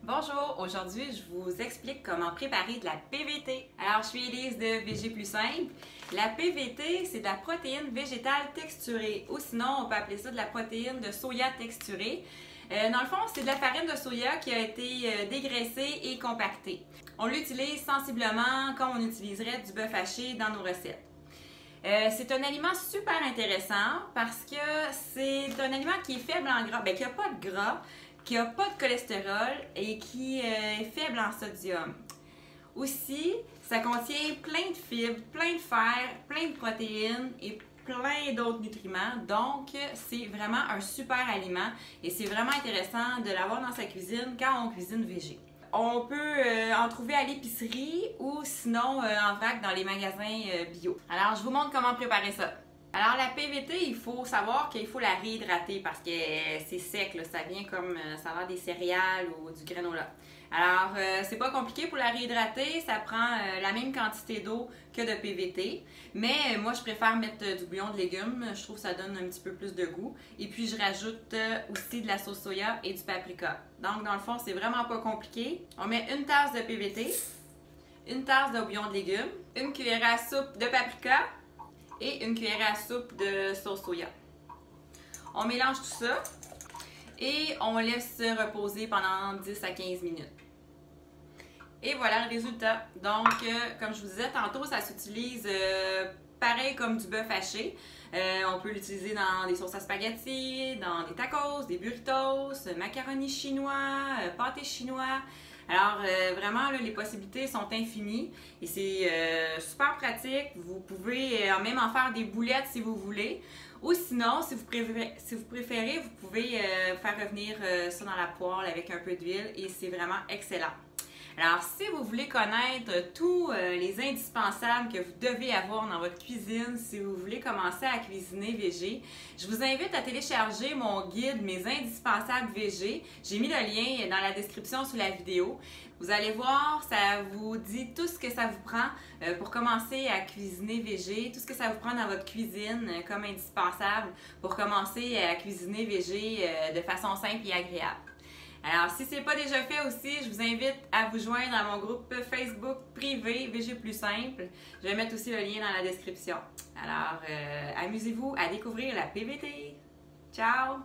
Bonjour, aujourd'hui je vous explique comment préparer de la PVT. Alors je suis Élise de VG Plus Simple. La PVT c'est de la protéine végétale texturée ou sinon on peut appeler ça de la protéine de soya texturée. Dans le fond c'est de la farine de soya qui a été dégraissée et compactée. On l'utilise sensiblement comme on utiliserait du bœuf haché dans nos recettes. C'est un aliment super intéressant parce que c'est un aliment qui est faible en gras, qui n'a pas de gras, qui n'a pas de cholestérol et qui est faible en sodium. Aussi, ça contient plein de fibres, plein de fer, plein de protéines et plein d'autres nutriments. Donc, c'est vraiment un super aliment et c'est vraiment intéressant de l'avoir dans sa cuisine quand on cuisine végé. On peut en trouver à l'épicerie ou sinon en vrac dans les magasins bio. Alors, je vous montre comment préparer ça. Alors, la PVT, il faut savoir qu'il faut la réhydrater parce que c'est sec, là, ça vient comme ça va des céréales ou du granola. Alors, c'est pas compliqué pour la réhydrater, ça prend la même quantité d'eau que de PVT, mais moi je préfère mettre du bouillon de légumes, je trouve que ça donne un petit peu plus de goût. Et puis je rajoute aussi de la sauce soya et du paprika. Donc dans le fond, c'est vraiment pas compliqué. On met une tasse de PVT, une tasse de bouillon de légumes, une cuillère à soupe de paprika et une cuillère à soupe de sauce soya. On mélange tout ça et on laisse reposer pendant 10 à 15 minutes. Et voilà le résultat. Donc, comme je vous disais tantôt, ça s'utilise pareil comme du bœuf haché. On peut l'utiliser dans des sauces à spaghetti, dans des tacos, des burritos, macaroni chinois, pâté chinois. Alors, vraiment, là, les possibilités sont infinies et c'est super pratique. Vous pouvez même en faire des boulettes si vous voulez. Ou sinon, si vous préférez, vous pouvez faire revenir ça dans la poêle avec un peu d'huile et c'est vraiment excellent. Alors, si vous voulez connaître tous les indispensables que vous devez avoir dans votre cuisine, si vous voulez commencer à cuisiner végé, je vous invite à télécharger mon guide Mes indispensables végé. J'ai mis le lien dans la description sous la vidéo. Vous allez voir, ça vous dit tout ce que ça vous prend pour commencer à cuisiner végé, tout ce que ça vous prend dans votre cuisine comme indispensable pour commencer à cuisiner végé de façon simple et agréable. Alors, si ce n'est pas déjà fait aussi, je vous invite à vous joindre à mon groupe Facebook privé VG Plus Simple. Je vais mettre aussi le lien dans la description. Alors, amusez-vous à découvrir la PVT. Ciao!